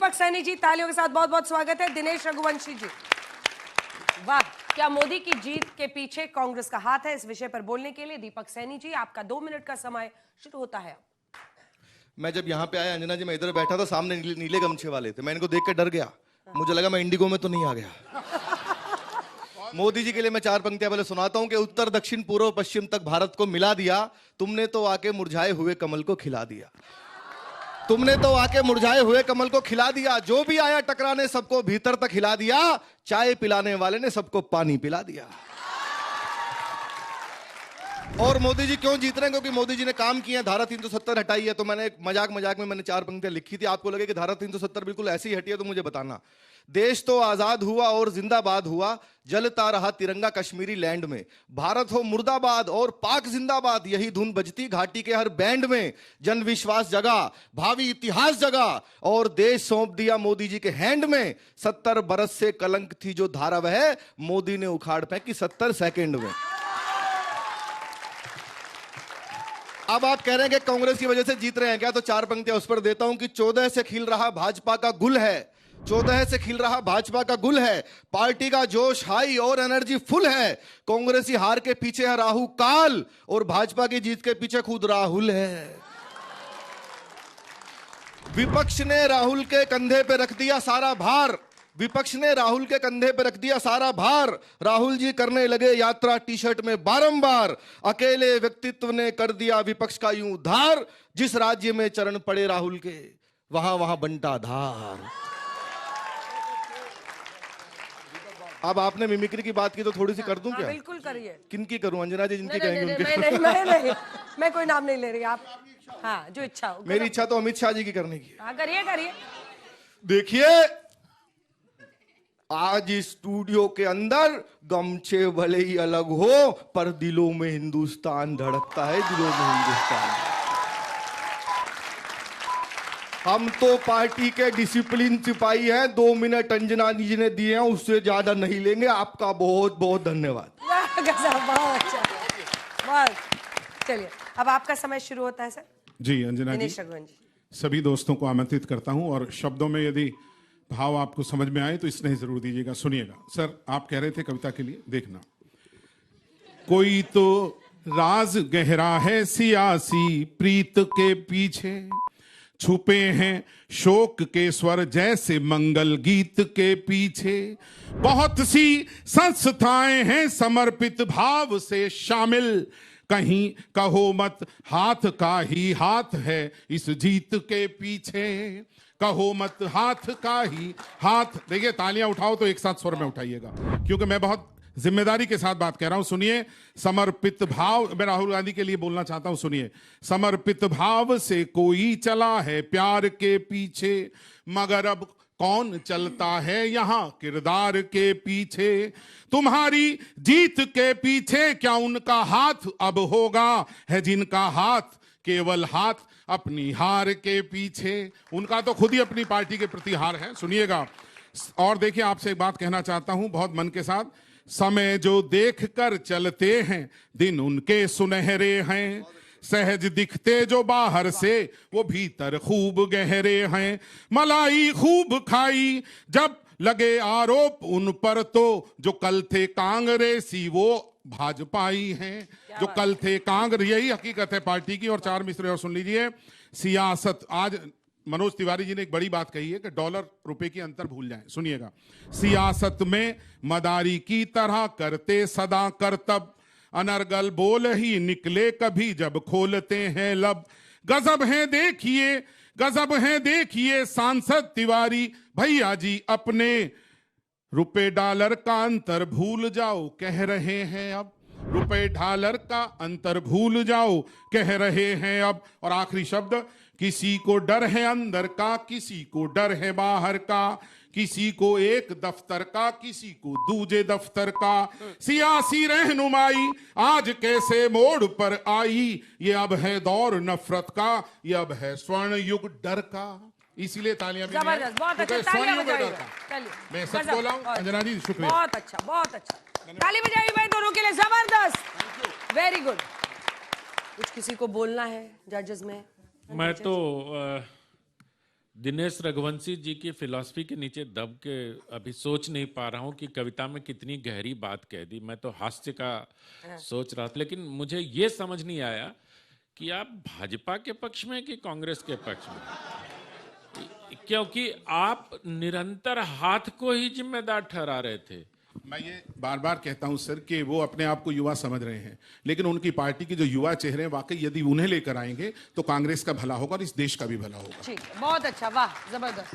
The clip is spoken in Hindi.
दीपक सैनी जी, तालियों के साथ बहुत बहुत स्वागत है। दिनेश रघुवंशी जी, वाह, क्या मोदी की जीत के पीछे कांग्रेस का हाथ है? इस विषय पर बोलने के लिए दीपक सैनी जी, आपका 2 मिनट का समय शुरू होता है। मैं जब यहाँ पे आया अंजना जी, मैं इधर बैठा था, सामने नीले गमछे वाले थे, मैं इनको देख के डर गया। मुझे लगा मैं इंडिगो में तो नहीं आ गया। मोदी जी के लिए मैं 4 पंक्तियां पहले सुनाता हूं कि उत्तर दक्षिण पूर्व पश्चिम तक भारत को मिला दिया, तुमने तो आके मुरझाए हुए कमल को खिला दिया। तुमने तो आके मुरझाए हुए कमल को खिला दिया, जो भी आया टकराने सबको भीतर तक हिला दिया, चाय पिलाने वाले ने सबको पानी पिला दिया। और मोदी जी क्यों जीत रहे हैं? क्योंकि मोदी जी ने काम किया, धारा 370 हटाई है। तो मैंने एक मजाक में मैंने 4 पंक्तियां लिखी थी। आपको लगे कि धारा 370 बिल्कुल ऐसी हटी है तो मुझे बताना। देश तो आजाद हुआ और जिंदाबाद हुआ, जलता रहा तिरंगा कश्मीरी लैंड में। भारत हो मुर्दाबाद और पाक जिंदाबाद, यही धुन बजती घाटी के हर बैंड में। जन विश्वास जगा, भावी इतिहास जगा और देश सौंप दिया मोदी जी के हैंड में। 70 बरस से कलंक थी जो धारा वह मोदी ने उखाड़ फेंकी 70 सेकेंड में। अब आप कह रहे हैं कि कांग्रेस की वजह से जीत रहे हैं क्या? तो 4 पंक्तियां उस पर देता हूं कि 14 से खिल रहा भाजपा का गुल है, 14 से खिल रहा भाजपा का गुल है। पार्टी का जोश हाई और एनर्जी फुल है। कांग्रेसी हार के पीछे है राहु काल और भाजपा की जीत के पीछे खुद राहुल है। विपक्ष ने राहुल के कंधे पे रख दिया सारा भार, विपक्ष ने राहुल के कंधे पर रख दिया सारा भार। राहुल जी करने लगे यात्रा टी-शर्ट में बारंबार। अकेले व्यक्तित्व ने कर दिया विपक्ष का यूं उद्धार। जिस राज्य में चरण पड़े राहुल के, वहां वहां बंटा धार। अब आपने मिमिक्री की बात की तो थोड़ी सी कर दूं क्या? बिल्कुल करिए। किनकी करूं? अंजना जी जिनकी नहीं, कहेंगे उनकी। नहीं, मैं कोई नाम नहीं ले रही। आप हाँ, जो इच्छा हो। मेरी इच्छा तो अमित शाह जी की करने की। हाँ, करिए। देखिए, आज इस स्टूडियो के अंदर गमछे भले ही अलग हो, पर दिलों में हिंदुस्तान धड़कता है, दिलों में हिंदुस्तान। हम तो पार्टी के डिसिप्लिन सिपाही हैं। 2 मिनट अंजना जी ने दिए हैं, उससे ज्यादा नहीं लेंगे। आपका बहुत बहुत धन्यवाद। बहुत अच्छा, बहुत। चलिए, अब आपका समय शुरू होता है सर। जी अंजना जी, सभी दोस्तों को आमंत्रित करता हूं और शब्दों में यदि भाव आपको समझ में आए तो स्नेह जरूर दीजिएगा। सुनिएगा सर, आप कह रहे थे कविता के लिए, देखना। कोई तो राज गहरा है सियासी प्रीत के पीछे, छुपे हैं शोक के स्वर जैसे मंगल गीत के पीछे। बहुत सी संस्थाएं हैं समर्पित भाव से शामिल, कहीं कहो मत हाथ का ही हाथ है इस जीत के पीछे। कहो मत हाथ का ही हाथ। देखिए, तालियां उठाओ तो एक साथ स्वर में उठाइएगा, क्योंकि मैं बहुत जिम्मेदारी के साथ बात कह रहा हूं। सुनिए, समर्पित भाव, मैं राहुल गांधी के लिए बोलना चाहता हूं। सुनिए, समर्पित भाव से कोई चला है प्यार के पीछे, मगर अब कौन चलता है यहां किरदार के पीछे। तुम्हारी जीत के पीछे क्या उनका हाथ अब होगा, है जिनका हाथ केवल हाथ अपनी हार के पीछे। उनका तो खुद ही अपनी पार्टी के प्रति हार है। सुनिएगा, और देखिए, आपसे एक बात कहना चाहता हूं बहुत मन के साथ। समय जो देख कर चलते हैं दिन उनके सुनहरे हैं, सहज दिखते जो बाहर से वो भीतर खूब गहरे हैं। मलाई खूब खाई जब लगे आरोप उन पर, तो जो कल थे कांग्रेसी वो भाजपाई हैं। जो कल थे कांग्रेस, यही हकीकत है पार्टी की। और 4 मिसरे और सुन लीजिए। सियासत, आज मनोज तिवारी जी ने एक बड़ी बात कही है कि डॉलर रुपए की अंतर भूल जाएं। सुनिएगा, सियासत में मदारी की तरह करते सदा करतब, अनर्गल बोल ही निकले कभी जब खोलते हैं लब। गजब है देखिए, गजब है देखिए सांसद तिवारी भैया जी, अपने रुपए डॉलर का अंतर भूल जाओ कह रहे हैं अब। रुपए डॉलर का अंतर भूल जाओ कह रहे हैं अब। और आखिरी शब्द, किसी को डर है अंदर का, किसी को डर है बाहर का, किसी को एक दफ्तर का, किसी को दूजे दफ्तर का। सियासी रहनुमाई आज कैसे मोड़ पर आई, ये अब है दौर नफरत का, ये अब है स्वर्ण युग डर का। इसीलिए तालियां भी जबरदस्त, बहुत अच्छा, तालियां बजाइए। मैं सच बोला हूं अंजना जी, शुक्रिया। बहुत अच्छा, बहुत अच्छा, ताली बजाइए भाई दोनों के लिए, जबरदस्त, वेरी गुड। कुछ किसी को बोलना है जजेस में? मैं तो दिनेश रघुवंशी जी की फिलॉसफी के नीचे दब के अभी सोच नहीं पा रहा हूँ कि कविता में कितनी गहरी बात कह दी। मैं तो हास्य का सोच रहा था, लेकिन मुझे ये समझ नहीं आया कि आप भाजपा के पक्ष में कि कांग्रेस के पक्ष में, क्योंकि आप निरंतर हाथ को ही जिम्मेदार ठहरा रहे थे। मैं ये बार बार कहता हूं सर कि वो अपने आप को युवा समझ रहे हैं, लेकिन उनकी पार्टी के जो युवा चेहरे हैं वाकई यदि उन्हें लेकर आएंगे तो कांग्रेस का भला होगा और इस देश का भी भला होगा। ठीक है, बहुत अच्छा, वाह, जबरदस्त।